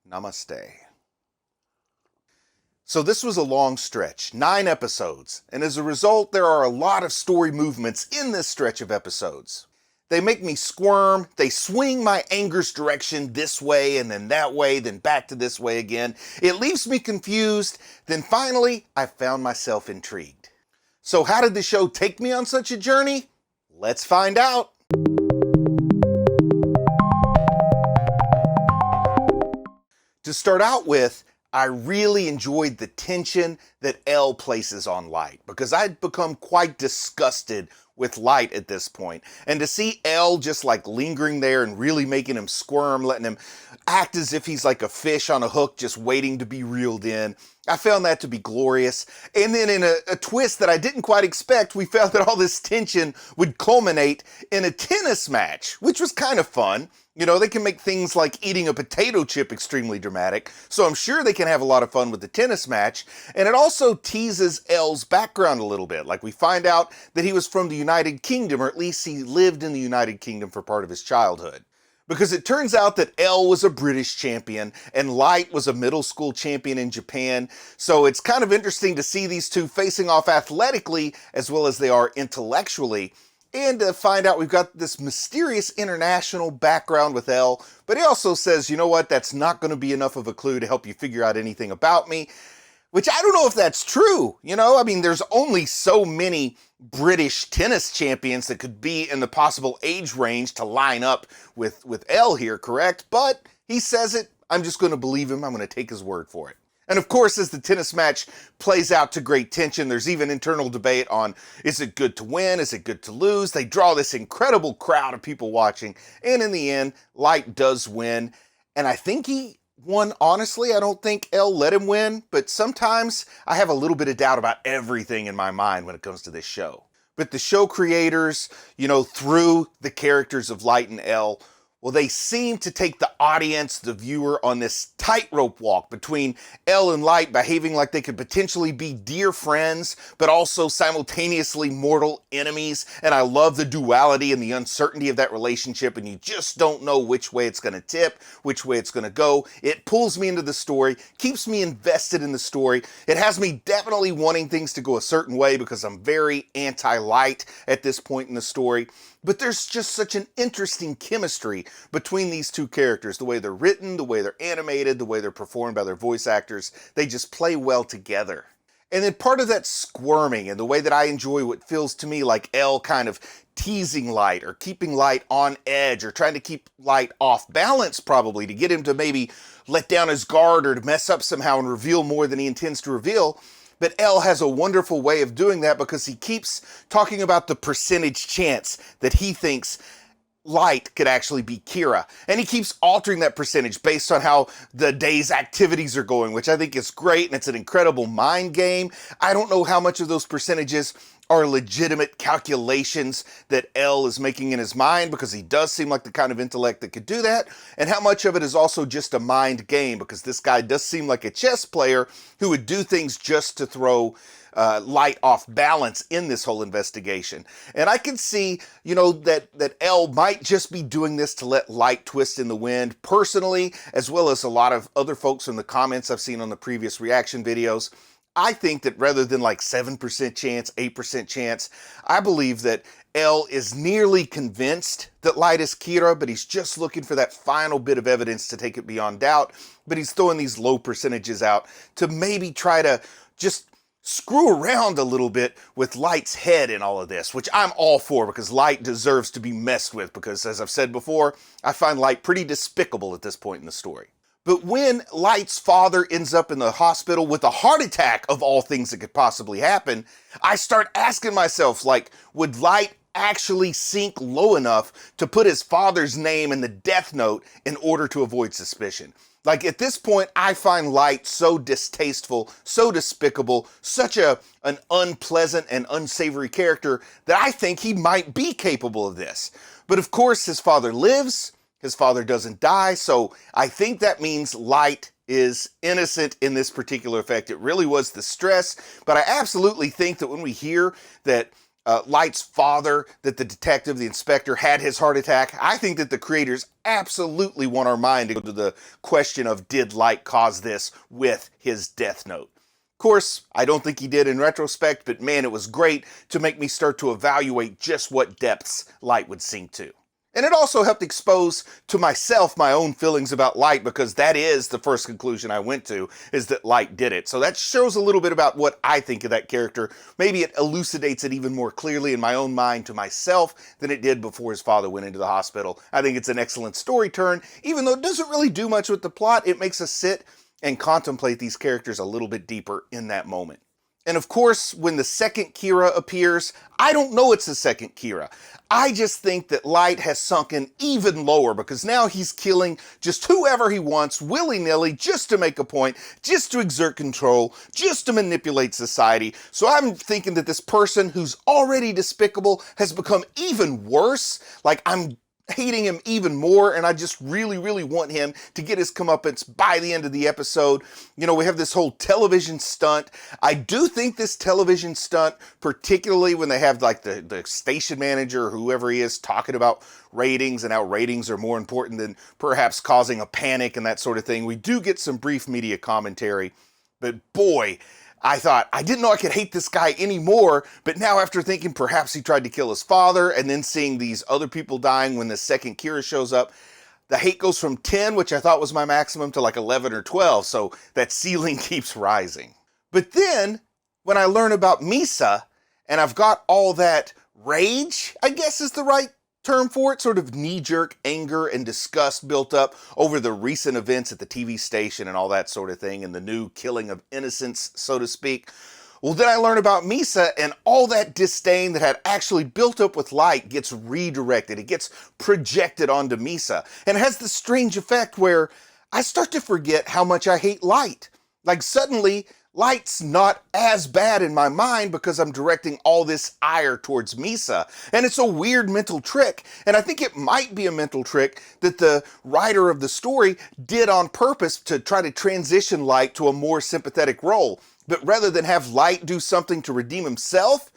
Namaste. So this was a long stretch, 9 episodes, and as a result there are a lot of story movements in this stretch of episodes. They make me squirm, they swing my anger's direction this way and then that way, then back to this way again. It leaves me confused, then finally I found myself intrigued. So how did the show take me on such a journey? Let's find out. To start out with, I really enjoyed the tension that Elle places on Light, because I'd become quite disgusted with Light at this point. And to see Elle just like lingering there and really making him squirm, letting him act as if he's like a fish on a hook just waiting to be reeled in, I found that to be glorious. And then in a twist that I didn't quite expect, we found that all this tension would culminate in a tennis match, which was kind of fun. You know, they can make things like eating a potato chip extremely dramatic, so I'm sure they can have a lot of fun with the tennis match. And it also teases Elle's background a little bit. Like, we find out that he was from the United Kingdom, or at least he lived in the United Kingdom for part of his childhood. Because it turns out that Elle was a British champion and Light was a middle school champion in Japan. So it's kind of interesting to see these two facing off athletically as well as they are intellectually. And to find out we've got this mysterious international background with Elle, but he also says, you know what, that's not going to be enough of a clue to help you figure out anything about me. Which I don't know if that's true, you know? I mean, there's only so many British tennis champions that could be in the possible age range to line up with Elle here, correct? But he says it, I'm just going to believe him, I'm going to take his word for it. And of course, as the tennis match plays out to great tension, there's even internal debate on, is it good to win? Is it good to lose? They draw this incredible crowd of people watching. And in the end, Light does win. And I think he won honestly. I don't think Elle let him win. But sometimes I have a little bit of doubt about everything in my mind when it comes to this show. But the show creators, you know, through the characters of Light and Elle, well, they seem to take the audience, the viewer, on this tightrope walk between Elle and Light behaving like they could potentially be dear friends, but also simultaneously mortal enemies. And I love the duality and the uncertainty of that relationship, and you just don't know which way it's going to tip, which way it's going to go. It pulls me into the story, keeps me invested in the story. It has me definitely wanting things to go a certain way because I'm very anti-Light at this point in the story. But there's just such an interesting chemistry between these two characters. The way they're written, the way they're animated, the way they're performed by their voice actors. They just play well together. And then part of that squirming and the way that I enjoy what feels to me like Elle kind of teasing Light or keeping Light on edge or trying to keep Light off balance probably to get him to maybe let down his guard or to mess up somehow and reveal more than he intends to reveal. But Elle has a wonderful way of doing that because he keeps talking about the percentage chance that he thinks Light could actually be Kira. And he keeps altering that percentage based on how the day's activities are going, which I think is great, and it's an incredible mind game. I don't know how much of those percentages are legitimate calculations that Elle is making in his mind, because he does seem like the kind of intellect that could do that, and how much of it is also just a mind game, because this guy does seem like a chess player who would do things just to throw Light off balance in this whole investigation. And I can see, you know, that Elle might just be doing this to let Light twist in the wind personally, as well as a lot of other folks from the comments I've seen on the previous reaction videos. I think that rather than like 7% chance, 8% chance, I believe that Elle is nearly convinced that Light is Kira, but he's just looking for that final bit of evidence to take it beyond doubt. But he's throwing these low percentages out to maybe try to just screw around a little bit with Light's head in all of this, which I'm all for, because Light deserves to be messed with, because as I've said before, I find Light pretty despicable at this point in the story. But when Light's father ends up in the hospital with a heart attack, of all things that could possibly happen, I start asking myself, like, would Light actually sink low enough to put his father's name in the death note in order to avoid suspicion? Like, at this point, I find Light so distasteful, so despicable, such an unpleasant and unsavory character that I think he might be capable of this. But of course, his father lives, his father doesn't die, so I think that means Light is innocent in this particular effect. It really was the stress, but I absolutely think that when we hear that Light's father, that the detective, the inspector, had his heart attack. I think that the creators absolutely want our mind to go to the question of, did Light cause this with his death note? Of course, I don't think he did in retrospect, but man, it was great to make me start to evaluate just what depths Light would sink to. And it also helped expose to myself my own feelings about Light, because that is the first conclusion I went to, is that Light did it. So that shows a little bit about what I think of that character. Maybe it elucidates it even more clearly in my own mind to myself than it did before his father went into the hospital. I think it's an excellent story turn. Even though it doesn't really do much with the plot, it makes us sit and contemplate these characters a little bit deeper in that moment. And of course, when the second Kira appears, I don't know it's the second Kira. I just think that Light has sunken even lower, because now he's killing just whoever he wants, willy-nilly, just to make a point, just to exert control, just to manipulate society. So I'm thinking that this person who's already despicable has become even worse. Like, I'm hating him even more, and I just really, really want him to get his comeuppance by the end of the episode. You know, we have this whole television stunt. I do think this television stunt, particularly when they have like the station manager or whoever he is talking about ratings and how ratings are more important than perhaps causing a panic and that sort of thing. We do get some brief media commentary, but boy, I thought, I didn't know I could hate this guy anymore, but now after thinking perhaps he tried to kill his father, and then seeing these other people dying when the second Kira shows up, the hate goes from 10, which I thought was my maximum, to like 11 or 12, so that ceiling keeps rising. But then, when I learn about Misa, and I've got all that rage, I guess is the right term for it, sort of knee-jerk anger and disgust built up over the recent events at the TV station and all that sort of thing, and the new killing of innocents, so to speak. Well, then I learn about Misa, and all that disdain that had actually built up with Light gets redirected. It gets projected onto Misa, and it has this strange effect where I start to forget how much I hate Light. Like, suddenly, Light's not as bad in my mind because I'm directing all this ire towards Misa. And it's a weird mental trick. And I think it might be a mental trick that the writer of the story did on purpose to try to transition Light to a more sympathetic role. But rather than have Light do something to redeem himself,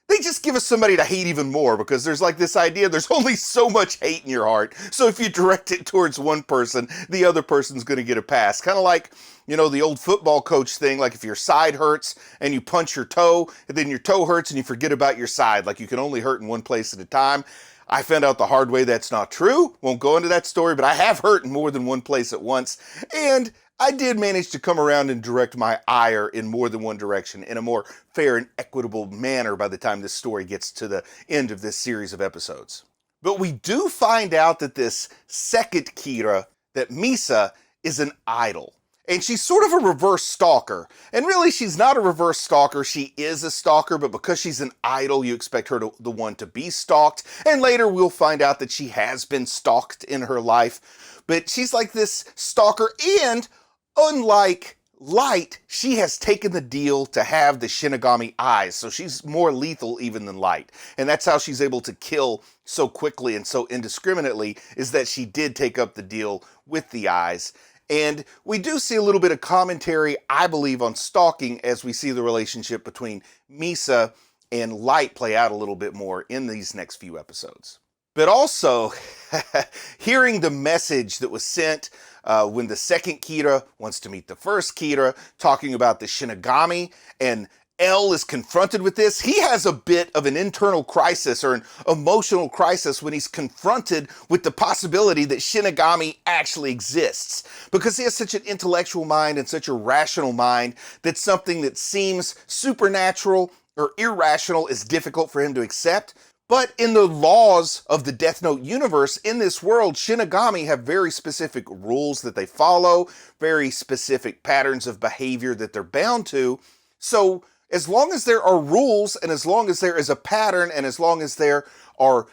they just give us somebody to hate even more, because there's like this idea there's only so much hate in your heart. So if you direct it towards one person, the other person's going to get a pass. Kind of like, you know, the old football coach thing, like if your side hurts and you punch your toe, and then your toe hurts and you forget about your side, like you can only hurt in one place at a time. I found out the hard way that's not true. Won't go into that story, but I have hurt in more than one place at once. And I did manage to come around and direct my ire in more than one direction in a more fair and equitable manner by the time this story gets to the end of this series of episodes. But we do find out that this second Kira, that Misa, is an idol. And she's sort of a reverse stalker. And really, she's not a reverse stalker. She is a stalker, but because she's an idol, you expect her to the one to be stalked. And later, we'll find out that she has been stalked in her life. But she's like this stalker, and unlike Light, she has taken the deal to have the Shinigami eyes, so she's more lethal even than Light. And that's how she's able to kill so quickly and so indiscriminately, is that she did take up the deal with the eyes. And we do see a little bit of commentary, I believe, on stalking as we see the relationship between Misa and Light play out a little bit more in these next few episodes. But also, hearing the message that was sent when the second Kira wants to meet the first Kira, talking about the Shinigami, and L is confronted with this. He has a bit of an internal crisis, or an emotional crisis, when he's confronted with the possibility that Shinigami actually exists. Because he has such an intellectual mind and such a rational mind that something that seems supernatural or irrational is difficult for him to accept. But in the laws of the Death Note universe, in this world, Shinigami have very specific rules that they follow, very specific patterns of behavior that they're bound to. So as long as there are rules, and as long as there is a pattern, and as long as there are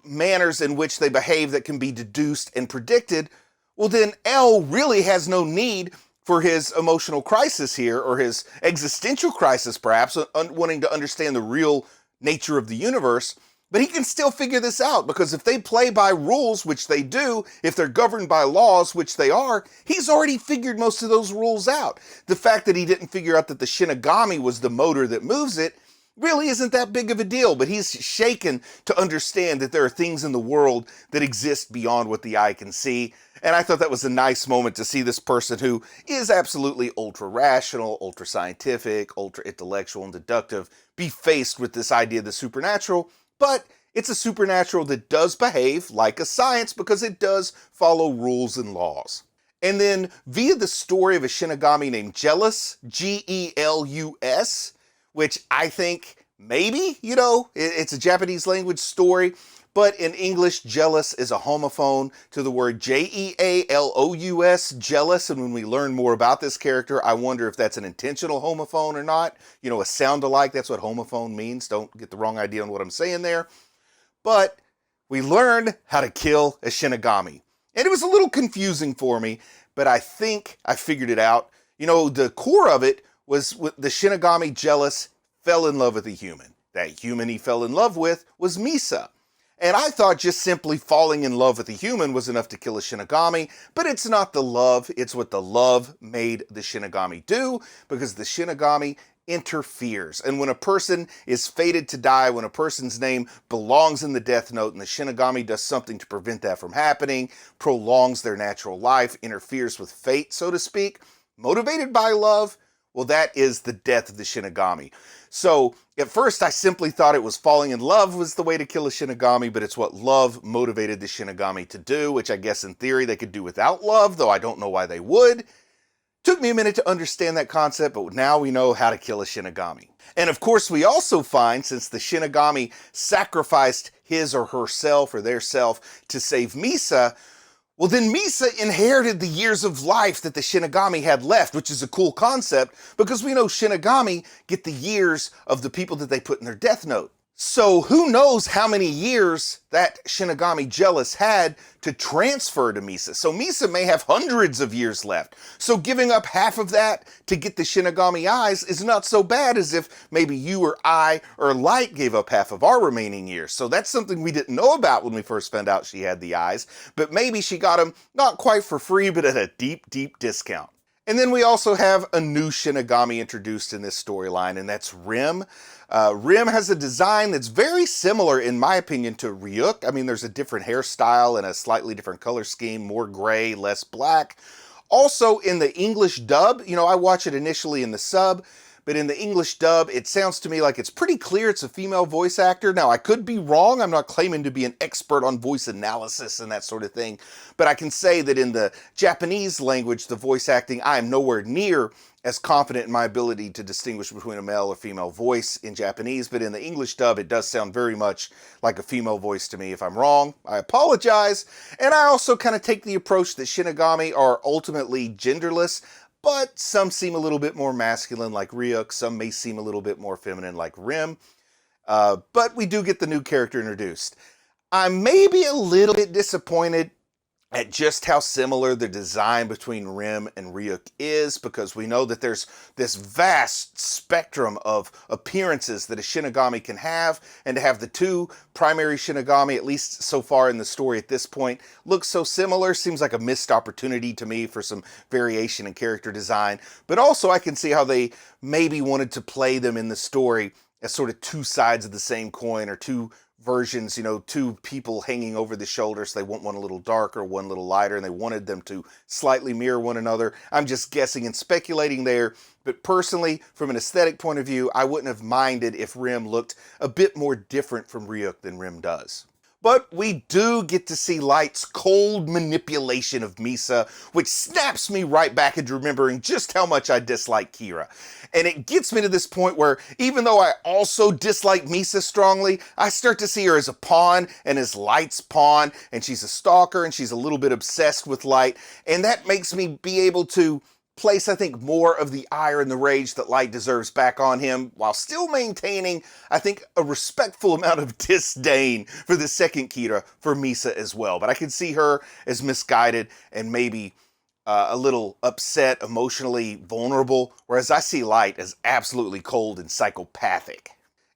manners in which they behave that can be deduced and predicted, well then L really has no need for his emotional crisis here, or his existential crisis perhaps, wanting to understand the real nature of the universe. But he can still figure this out, because if they play by rules, which they do, if they're governed by laws, which they are, he's already figured most of those rules out. The fact that he didn't figure out that the Shinigami was the motor that moves it, really isn't that big of a deal, but he's shaken to understand that there are things in the world that exist beyond what the eye can see. And I thought that was a nice moment to see this person who is absolutely ultra rational, ultra scientific, ultra intellectual, and deductive be faced with this idea of the supernatural, but it's a supernatural that does behave like a science because it does follow rules and laws. And then via the story of a Shinigami named Gelus, Gelus, which I think maybe, it's a Japanese language story, but in English, jealous is a homophone to the word Jealous, jealous. And when we learn more about this character, I wonder if that's an intentional homophone or not. A sound alike, that's what homophone means. Don't get the wrong idea on what I'm saying there. But we learned how to kill a Shinigami. And it was a little confusing for me, but I think I figured it out. The core of it was the Shinigami Gelus fell in love with a human. That human he fell in love with was Misa. And I thought just simply falling in love with a human was enough to kill a Shinigami, but it's not the love, it's what the love made the Shinigami do, because the Shinigami interferes. And when a person is fated to die, when a person's name belongs in the death note and the Shinigami does something to prevent that from happening, prolongs their natural life, interferes with fate, so to speak, motivated by love, well, that is the death of the Shinigami. So at first I simply thought it was falling in love was the way to kill a Shinigami, but it's what love motivated the Shinigami to do, which I guess in theory they could do without love, though I don't know why they would. Took me a minute to understand that concept, but now we know how to kill a Shinigami. And of course we also find, since the Shinigami sacrificed his or herself or their self to save Misa, well, then Misa inherited the years of life that the Shinigami had left, which is a cool concept because we know Shinigami get the years of the people that they put in their death note. So who knows how many years that Shinigami Gelus had to transfer to Misa. So Misa may have hundreds of years left. So giving up half of that to get the Shinigami eyes is not so bad as if maybe you or I or Light gave up half of our remaining years. So that's something we didn't know about when we first found out she had the eyes. But maybe she got them not quite for free, but at a deep, deep discount. And then we also have a new Shinigami introduced in this storyline, and that's Rim. Rim has a design that's very similar, in my opinion, to Ryuk. I mean, there's a different hairstyle and a slightly different color scheme, more gray, less black. Also, in the English dub, I watch it initially in the sub, but in the English dub, it sounds to me like it's pretty clear it's a female voice actor. Now, I could be wrong. I'm not claiming to be an expert on voice analysis and that sort of thing, but I can say that in the Japanese language, the voice acting, I am nowhere near as confident in my ability to distinguish between a male or female voice in Japanese, but in the English dub, it does sound very much like a female voice to me. If I'm wrong, I apologize. And I also kind of take the approach that Shinigami are ultimately genderless, but some seem a little bit more masculine like Ryuk, some may seem a little bit more feminine like Rim, but we do get the new character introduced. I'm maybe a little bit disappointed at just how similar the design between Rim and Ryuk is, because we know that there's this vast spectrum of appearances that a Shinigami can have, and to have the two primary Shinigami, at least so far in the story at this point, look so similar seems like a missed opportunity to me for some variation in character design. But also I can see how they maybe wanted to play them in the story as sort of two sides of the same coin, or two versions, two people hanging over the shoulders. They want one a little darker, one a little lighter, and they wanted them to slightly mirror one another. I'm just guessing and speculating there, but personally, from an aesthetic point of view, I wouldn't have minded if Rim looked a bit more different from Ryuk than Rim does. But we do get to see Light's cold manipulation of Misa, which snaps me right back into remembering just how much I dislike Kira. And it gets me to this point where, even though I also dislike Misa strongly, I start to see her as a pawn and as Light's pawn, and she's a stalker and she's a little bit obsessed with Light, and that makes me be able to place, I think, more of the ire and the rage that Light deserves back on him, while still maintaining, I think, a respectful amount of disdain for the second Kira, for Misa as well. But I can see her as misguided and maybe a little upset, emotionally vulnerable, whereas I see Light as absolutely cold and psychopathic.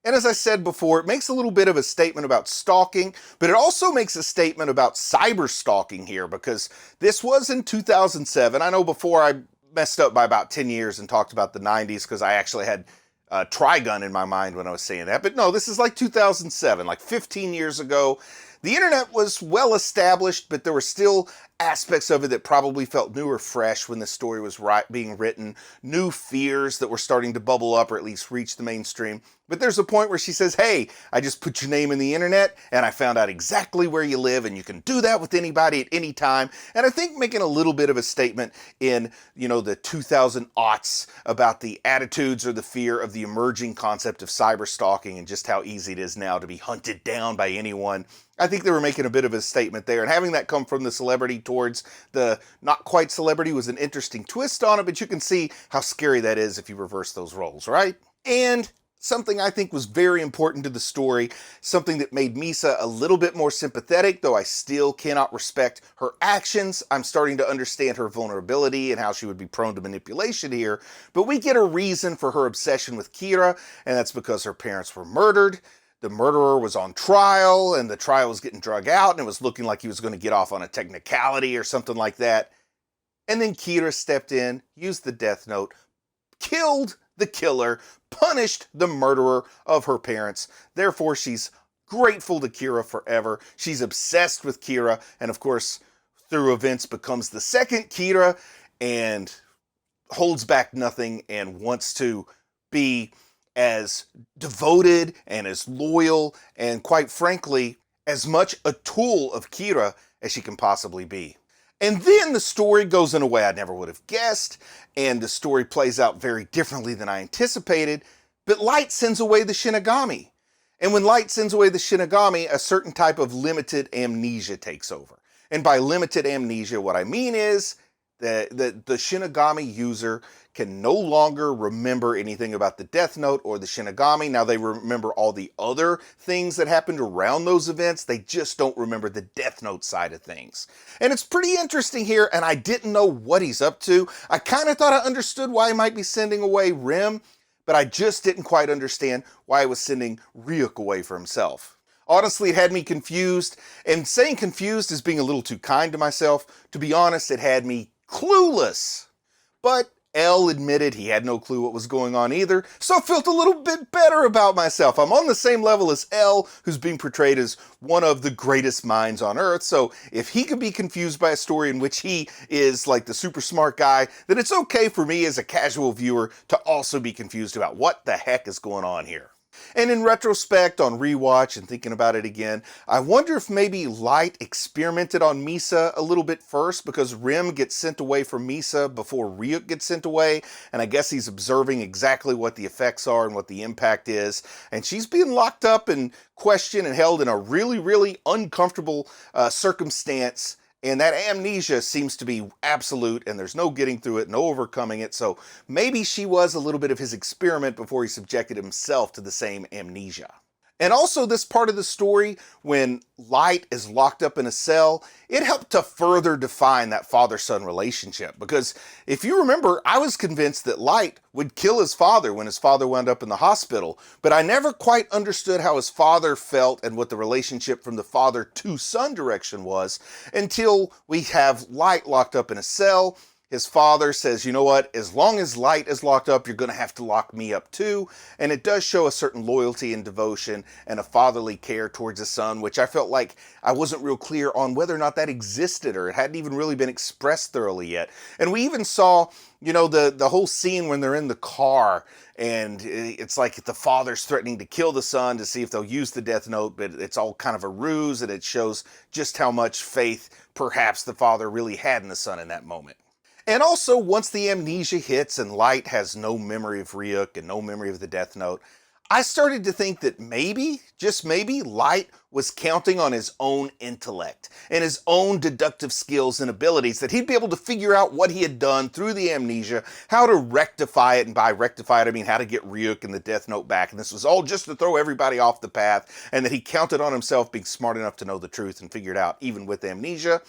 And as I said before, it makes a little bit of a statement about stalking, but it also makes a statement about cyber stalking here, because this was in 2007. I know before I messed up by about 10 years and talked about the 90s, because I actually had Trigun in my mind when I was saying that. But no, this is like 2007, like 15 years ago. The internet was well established, but there were still aspects of it that probably felt new or fresh when the story was being written, new fears that were starting to bubble up or at least reach the mainstream. But there's a point where she says, hey, I just put your name in the internet and I found out exactly where you live, and you can do that with anybody at any time. And I think making a little bit of a statement in, the 2000 aughts about the attitudes or the fear of the emerging concept of cyber stalking and just how easy it is now to be hunted down by anyone. I think they were making a bit of a statement there, and having that come from the celebrity towards the not quite celebrity was an interesting twist on it, but you can see how scary that is if you reverse those roles, right? And something I think was very important to the story, something that made Misa a little bit more sympathetic, though I still cannot respect her actions. I'm starting to understand her vulnerability and how she would be prone to manipulation here, but we get a reason for her obsession with Kira, and that's because her parents were murdered. The murderer was on trial, and the trial was getting drug out, and it was looking like he was going to get off on a technicality or something like that. And then Kira stepped in, used the death note, killed the killer, punished the murderer of her parents. Therefore, she's grateful to Kira forever. She's obsessed with Kira, and of course, through events becomes the second Kira, and holds back nothing and wants to be as devoted and as loyal and, quite frankly, as much a tool of Kira as she can possibly be. And then the story goes in a way I never would have guessed, and the story plays out very differently than I anticipated, but Light sends away the Shinigami. And when Light sends away the Shinigami, a certain type of limited amnesia takes over. And by limited amnesia, what I mean is that the Shinigami user can no longer remember anything about the Death Note or the Shinigami. Now they remember all the other things that happened around those events. They just don't remember the Death Note side of things. And it's pretty interesting here, and I didn't know what he's up to. I kind of thought I understood why he might be sending away Rim, but I just didn't quite understand why he was sending Ryuk away for himself. Honestly, it had me confused, and saying confused is being a little too kind to myself. To be honest, it had me clueless. But L admitted he had no clue what was going on either, so I felt a little bit better about myself. I'm on the same level as L, who's being portrayed as one of the greatest minds on Earth, so if he could be confused by a story in which he is like the super smart guy, then it's okay for me as a casual viewer to also be confused about what the heck is going on here. And in retrospect, on rewatch and thinking about it again, I wonder if maybe Light experimented on Misa a little bit first, because Rim gets sent away from Misa before Ryuk gets sent away, and I guess he's observing exactly what the effects are and what the impact is, and she's being locked up and questioned and held in a really, really uncomfortable circumstance. And that amnesia seems to be absolute, and there's no getting through it, no overcoming it, so maybe she was a little bit of his experiment before he subjected himself to the same amnesia. And also, this part of the story, when Light is locked up in a cell, it helped to further define that father-son relationship. Because if you remember, I was convinced that Light would kill his father when his father wound up in the hospital, but I never quite understood how his father felt and what the relationship from the father to son direction was until we have Light locked up in a cell. His father says, you know what, as long as Light is locked up, you're going to have to lock me up too. And it does show a certain loyalty and devotion and a fatherly care towards his son, which I felt like I wasn't real clear on whether or not that existed, or it hadn't even really been expressed thoroughly yet. And we even saw, the whole scene when they're in the car, and it's like the father's threatening to kill the son to see if they'll use the Death Note, but it's all kind of a ruse, and it shows just how much faith perhaps the father really had in the son in that moment. And also, once the amnesia hits and Light has no memory of Ryuk and no memory of the Death Note, I started to think that maybe, just maybe, Light was counting on his own intellect and his own deductive skills and abilities, that he'd be able to figure out what he had done through the amnesia, how to rectify it, and by rectify it I mean how to get Ryuk and the Death Note back, and this was all just to throw everybody off the path, and that he counted on himself being smart enough to know the truth and figure it out even with amnesia.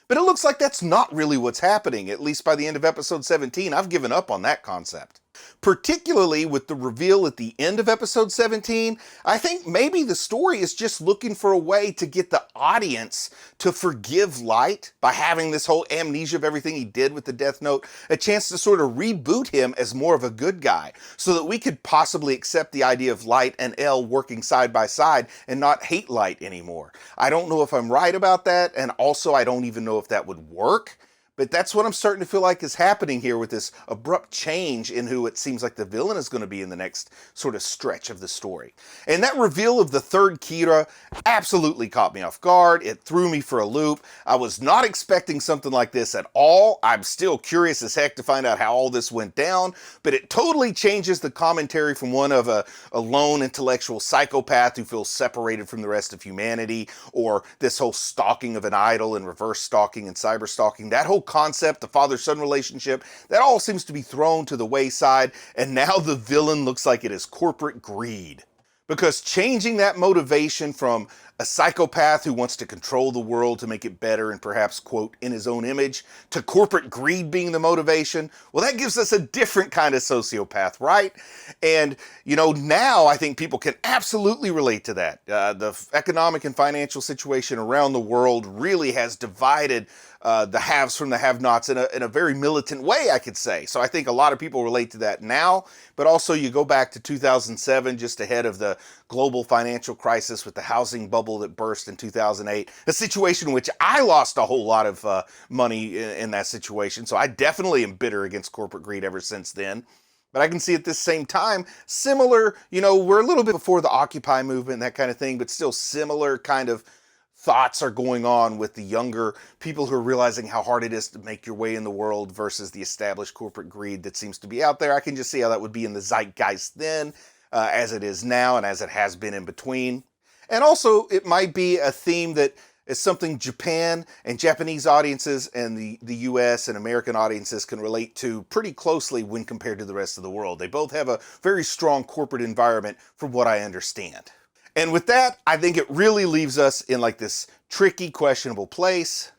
But it looks like that's not really what's happening. At least by the end of episode 17, I've given up on that concept. Particularly with the reveal at the end of episode 17, I think maybe the story is just looking for a way to get the audience to forgive Light by having this whole amnesia of everything he did with the Death Note, a chance to sort of reboot him as more of a good guy, so that we could possibly accept the idea of Light and L working side by side and not hate Light anymore. I don't know if I'm right about that, and also I don't even know if that would work. But that's what I'm starting to feel like is happening here with this abrupt change in who it seems like the villain is going to be in the next sort of stretch of the story. And that reveal of the third Kira absolutely caught me off guard. It threw me for a loop. I was not expecting something like this at all. I'm still curious as heck to find out how all this went down, but it totally changes the commentary from one of a lone intellectual psychopath who feels separated from the rest of humanity, or this whole stalking of an idol and reverse stalking and cyber stalking. That whole concept, the father-son relationship, that all seems to be thrown to the wayside, and now the villain looks like it is corporate greed. Because changing that motivation from a psychopath who wants to control the world to make it better and perhaps, quote, in his own image, to corporate greed being the motivation, well, that gives us a different kind of sociopath, right? And, now I think people can absolutely relate to that. The economic and financial situation around the world really has divided the haves from the have-nots in a very militant way, I could say. So I think a lot of people relate to that now, but also you go back to 2007, just ahead of the global financial crisis with the housing bubble that burst in 2008, a situation in which I lost a whole lot of money in that situation. So I definitely am bitter against corporate greed ever since then. But I can see at this same time, similar, we're a little bit before the Occupy movement and that kind of thing, but still similar kind of thoughts are going on with the younger people who are realizing how hard it is to make your way in the world versus the established corporate greed that seems to be out there. I can just see how that would be in the zeitgeist then, as it is now, and as it has been in between. And also, it might be a theme that is something Japan and Japanese audiences and the US and American audiences can relate to pretty closely when compared to the rest of the world. They both have a very strong corporate environment from what I understand. And with that, I think it really leaves us in like this tricky, questionable place.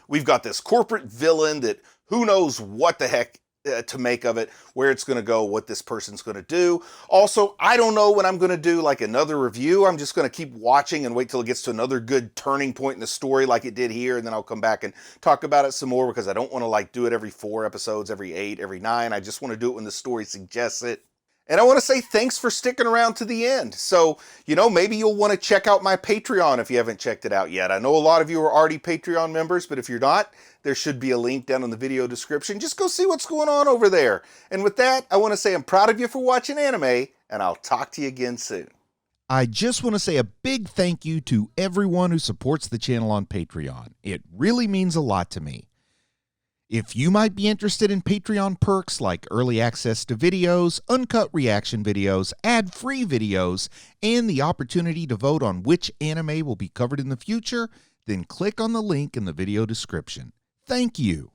We've got this corporate villain that who knows what the heck to make of it, where it's going to go, what this person's going to do. Also, I don't know when I'm going to do like another review. I'm just going to keep watching and wait till it gets to another good turning point in the story like it did here, and then I'll come back and talk about it some more, because I don't want to like do it every 4 episodes, every 8, every 9. I just want to do it when the story suggests it. And I want to say thanks for sticking around to the end. So, maybe you'll want to check out my Patreon if you haven't checked it out yet. I know a lot of you are already Patreon members, but if you're not, there should be a link down in the video description. Just go see what's going on over there. And with that, I want to say I'm proud of you for watching anime, and I'll talk to you again soon. I just want to say a big thank you to everyone who supports the channel on Patreon. It really means a lot to me. If you might be interested in Patreon perks like early access to videos, uncut reaction videos, ad-free videos, and the opportunity to vote on which anime will be covered in the future, then click on the link in the video description. Thank you.